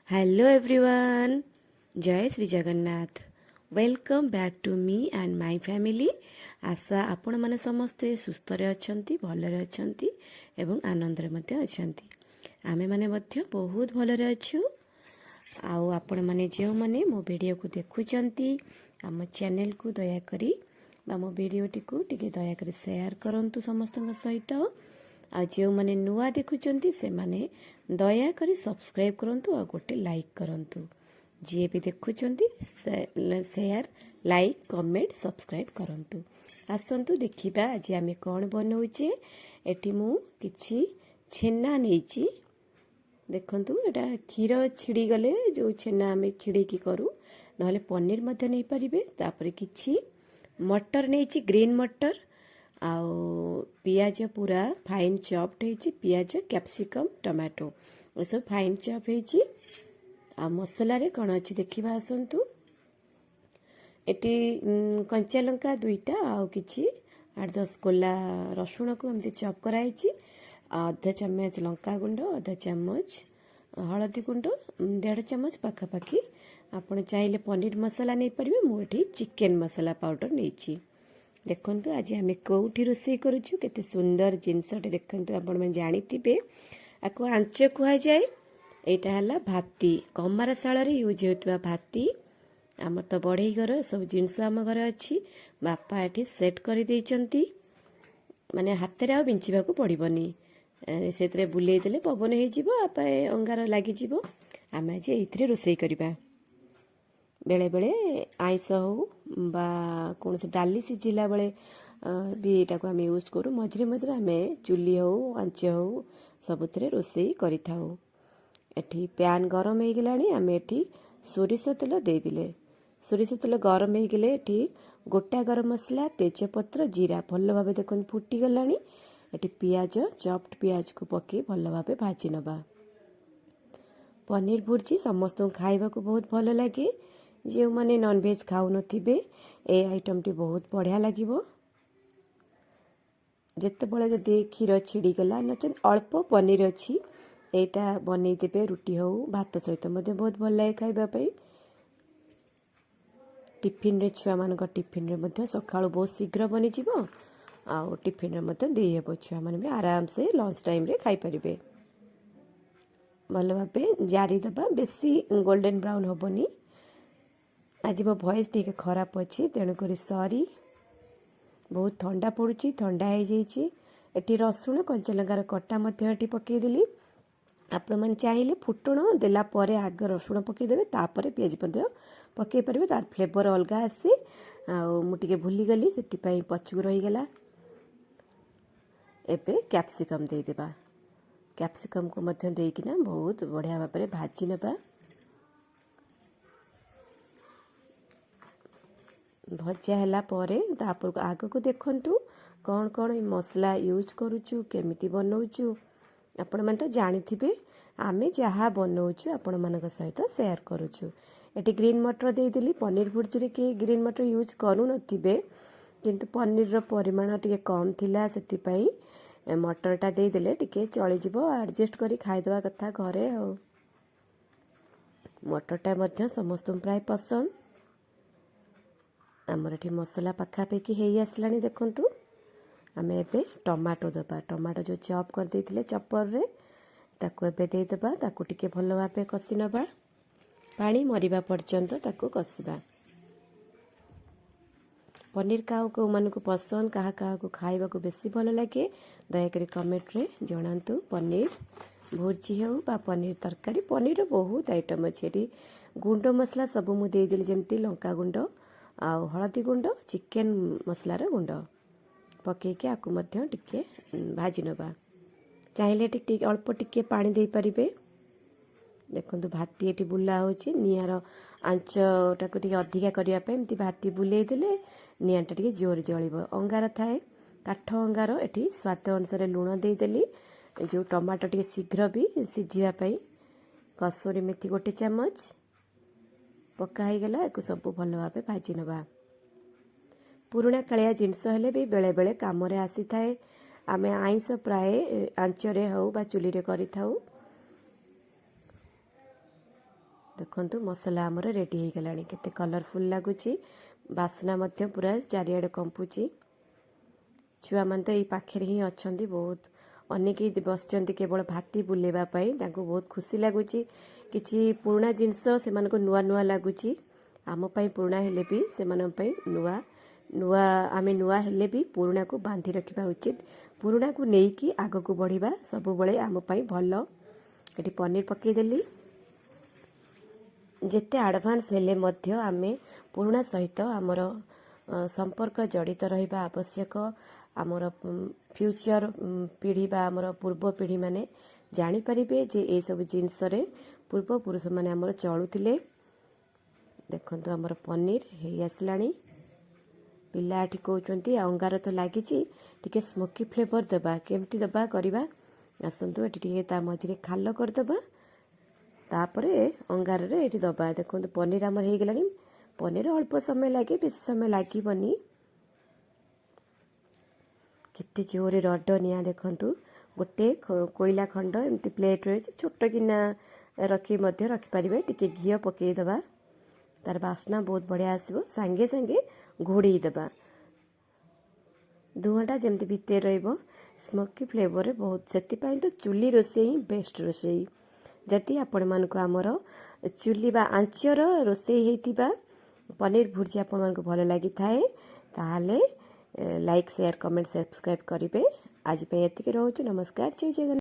Hello everyone, जय Shri Jagannath. Welcome back to me and my family. आशा आपण माने समस्ते सुस्थ रे अछंती, भलरे अछंती एवं आनंद रे अछंती। आमे माने मध्य बहुत भलरे अछु। आउ आपण माने जो माने मो वीडियो को देखुचंती, आम चैनल को दया करी बा मो वीडियोटी को टिके दया करी शेयर करंतु समस्तଙ୍କ सहित। आ जो माने नुआ देखुचंती से माने दया करी सब्सक्राइब करंतु आ गोटे लाइक करंतु। जे भी देखुचंती शेयर लाइक कमेंट सब्सक्राइब करंतु। आसंतु देखिबा आज आमे कोन बनौचे। एठी मु किछि छेना नेची, देखंतु एटा क्षीर छिड़ी गले जो छेना आमे छिड़ी की करू, नहले पनीर मध्य नहीं परिबे। तापरे किछि मटर नेची, ग्रीन मटर आउ पियाज पूरा फाइन चॉप्ड है, पियाज कैप्सिकम टमाटो सब फाइन चॉप है। आ मसला रे कौन अच्छी देखा आसतु। एटी कंचा लंका दुईटा आउ किछि 8-10 कोला रसुण को एमती चॉप कराई। आधा चामच लंका गुंड, आधा चामच हलदी गुंड, 1.5 चामच पाखापाखि आपण चाहिए पनीर मसला नहीं पारे। मुझे चिकेन मसला पाउडर नहीं। देखंतु आज आम कौटी रोषे करुचु, केते सुंदर जिनसटे देखंतु। आपण में जानिथिबे आको आंच कुहा जाए। एटा हला भाती, कमारशाला रे यूज होतबा भाती। आम तो बढ़ई घर सब जिनस आम घर अच्छी। बापा एठी सेट कर देइचंती, माने हाथ रे आ बिंचिबाकू पड़िबनी। सेतरे बुलेई देले पवन हे जिवो, आपा अंगार लागि जिवो। आम आज एथिरे रोषे करबा। बेले बेले आइस हो बा कौन से डाली सिझिला बेले भी एटा को आम यूज करूँ। मझे मझे आम चुली हो आंच हो सबुथिरे रोषे करिथाउ। एठी पैन गरम हो गलानी, आम एठी सोरिष तेल देदेले। सोरिष तेल गरम हो गले एठी गोटा गरम मसला, तेजपत्र, जीरा भल भाव देखो फुटी गलानी। एठी पियाज, चॉप्ड पियाज को पके भल भाव भाजी नबा। पनीर भुर्जी समस्त खाइबा को बहुत भल लगे। जो माने नॉनवेज खाऊ नथिबे ए आइटम टी बहुत बढ़िया लागिवो। जेते बळे जदि क्षीर छिड़ी गला नचन अल्प पनीर अछि, एटा बनै देबे रुटी हो भात सहित मध्ये बहुत भल लागे खाइबा पई। टिफिन रे छुआ मान टिफिन रे मध्ये सकाळु बहुत शीघ्र बनि जिवो। आ टिफिन रे मध्ये देई हेबो, छुआ मान भी आराम से लंच टाइम रे खाइ परिबे। भल भाबे जारी दबा, बेसी गोल्डन ब्राउन होबनी। आज मो भॉइस टी खराब अच्छी, तेणुक सॉरी। बहुत ठंडा पड़ुची, ठंडा हो जाइए। एटी रसुण कंचा लंकार कटा मध्य पकईदेली। आपण मैंने चाहिए फुटण देला परे आग रसुण पकईदेवे, तापर पियाज पकई पारे, तार फ्लेवर अलग आसे। मुझे भूलीगली से पछकू रहीगला। एबे कैप्सिकम देदेबा। कैप्सिकम को मध्य देकिना बहुत बढ़िया भाव में भाजी नबा। भजा है आग को देखंतु कौन कौन मसला यूज करुचु, केमिति बनौचु। आपण मन तो जानिथिबे, आमे जहा बनौचु आपण मानक सहित शेयर करुचु। एटी ग्रीन मटर देदेली। पनीर भुर्जी रे के ग्रीन मटर यूज करू नथिबे, किंतु पनीर रो परिमाण टिके कम थिला, सेति पई मटरटा देदेले टिके चली जिवो। एडजस्ट करी खाइदवा कथा घरे। हो मटरटा मध्य समस्त प्राय पसंद। आमर एठी मसला पाखापाखि हो आसलानी देखंतु। आम एबे टमाटो दबा। टमाटो जो चॉप कर देथिले चॉपर रे, ताको एबे दे दबा। ताको टिके भल भाबे कसी नबा, पानी मरिबा पर्यंत ताको कसिबा। पनीर काउ को मन को पसंद, कहा कहा को खाइबा को बेसी भल लगे, दया करी कमेंट रे जणांतु। पनीर भुर्जी हो बा पनीर तरकारी, पनीर बहुत आइटम अछि। गुंड मसला सब मु दे देली, जेमती लंका गुंड आउ हलदी गुंड, चिकेन मसलार गुंड पकईके आकु मध्य टिके भाजी नबा। चाहिए टिके अल्प टिके पानी दे पारिबे। देखंतु भाती एटी बुला होची, नियार आंचटा को टिके अधिका करिया पे एमती भाती बुलेई देले नियाटा टिके जोर जळिबो। अंगार थाए, काठ अंगार। एटी स्वाद अनुसार लूण दे देली, जो टमाटो टिके शीघ्र भी सिझिबा पई। कसूरी मेथी 1 चामच पकाई गला। एक सब भल भाव भाजी नबा। पुराणा कालिया जिनस हेले भी बेले बेले काम रे आसी थाए। आमे आइंस प्राय आंचरे हो बा चुली रे करि थाउ। ଦେଖନ୍ତୁ ମସଲା ଆମର ରେଡ଼ି ହେଇଗଲାଣି। କେତେ କଲରଫୁଲ୍ ଲାଗୁଛି, ବାସ୍ନା ମଧ୍ୟ ପୁରା ଚାରିଆଡ଼େ କମ୍ପୁଛି। ଛୁଆମାନେ ତ ଏଇ ପାଖରେ ହିଁ ଅଛନ୍ତି, ବହୁତ ଅନେକ ବସିଛନ୍ତି କେବଳ ଭାତି ବୁଲେଇବା ପାଇଁ। ତାଙ୍କୁ ବହୁତ ଖୁସି ଲାଗୁଛି। କିଛି ପୁରୁଣା ଜିନିଷ ସେମାନଙ୍କୁ ନୂଆ ନୂଆ ଲାଗୁଛି। ଆମ ପାଇଁ ପୁରୁଣା ହେଲେ ବି ସେମାନଙ୍କ ପାଇଁ ଆମେ ନୂଆ ହେଲେ ବି ପୁରୁଣାକୁ ବାନ୍ଧି ରଖିବା ଉଚିତ। ପୁରୁଣାକୁ ନେଇକି ଆଗକୁ ବଢ଼ିବା ସବୁବେଳେ ଆମ ପାଇଁ ଭଲ। ଏଠି ପନିର ପକାଇଦେଲି। ଯେତେ ଆଡ଼ଭାନ୍ସ ହେଲେ ମଧ୍ୟ ଆମେ ପୁରୁଣା ସହିତ ଆମର ସମ୍ପର୍କ ଜଡ଼ିତ ରହିବା ଆବଶ୍ୟକ। ଆମର ଫ୍ୟୁଚର ପିଢ଼ି ବା ଆମର ପୂର୍ବ ପିଢ଼ିମାନେ ଜାଣିପାରିବେ ଯେ ଏସବୁ ଜିନିଷରେ ପୂର୍ବପୁରୁଷମାନେ ଆମର ଚଳୁଥିଲେ। ଦେଖନ୍ତୁ ଆମର ପନିର ହେଇ ଆସିଲାଣି। ପିଲା ଏଠି କହୁଛନ୍ତି ଅଙ୍ଗାର ତ ଲାଗିଛି, ଟିକେ ସ୍ମୋକି ଫ୍ଲେଭର ଦେବା। କେମିତି ଦେବା କରିବା ଆସନ୍ତୁ। ଏଠି ଟିକେ ତା ମଝିରେ ଖାଲ କରିଦେବା, ତାପରେ ଅଙ୍ଗାରରେ ଏଠି ଦେବା। ଦେଖନ୍ତୁ ପନିର ଆମର ହେଇଗଲାଣି। ପନିର ଅଳ୍ପ ସମୟ ଲାଗେ, ବେଶୀ ସମୟ ଲାଗିବନି। କେତେ ଜୋରରେ ରଡ଼ ନିଆଁ ଦେଖନ୍ତୁ। ଗୋଟେ କୋଇଲା ଖଣ୍ଡ ଏମିତି ପ୍ଲେଟ୍ରେ ଛୋଟ କିନା ରଖି ମଧ୍ୟ ରଖିପାରିବେ। ଟିକେ ଘିଅ ପକାଇଦେବା, ତାର ବାସ୍ନା ବହୁତ ବଢ଼ିଆ ଆସିବ। ସାଙ୍ଗେ ସାଙ୍ଗେ ଘୋଡ଼େଇ ଦେବା, ଧୂଆଁଟା ଯେମିତି ଭିତରେ ରହିବ। ସ୍ମୋକି ଫ୍ଲେଭରରେ ବହୁତ, ସେଥିପାଇଁ ତ ଚୁଲି ରୋଷେଇ ହିଁ ବେଷ୍ଟ ରୋଷେଇ। ଯଦି ଆପଣମାନଙ୍କୁ ଆମର ଚୁଲି ବା ଆଞ୍ଚର ରୋଷେଇ ହେଇଥିବା ପନିର ଭୁର୍ଜି ଆପଣମାନଙ୍କୁ ଭଲ ଲାଗିଥାଏ, ତାହେଲେ ଲାଇକ୍, ସେୟାର, କମେଣ୍ଟ, ସବସ୍କ୍ରାଇବ୍ କରିବେ। ଆଜି ପାଇଁ ଏତିକି ରହୁଛି। ନମସ୍କାର, ଜୟ ଜଗନ୍ନାଥ।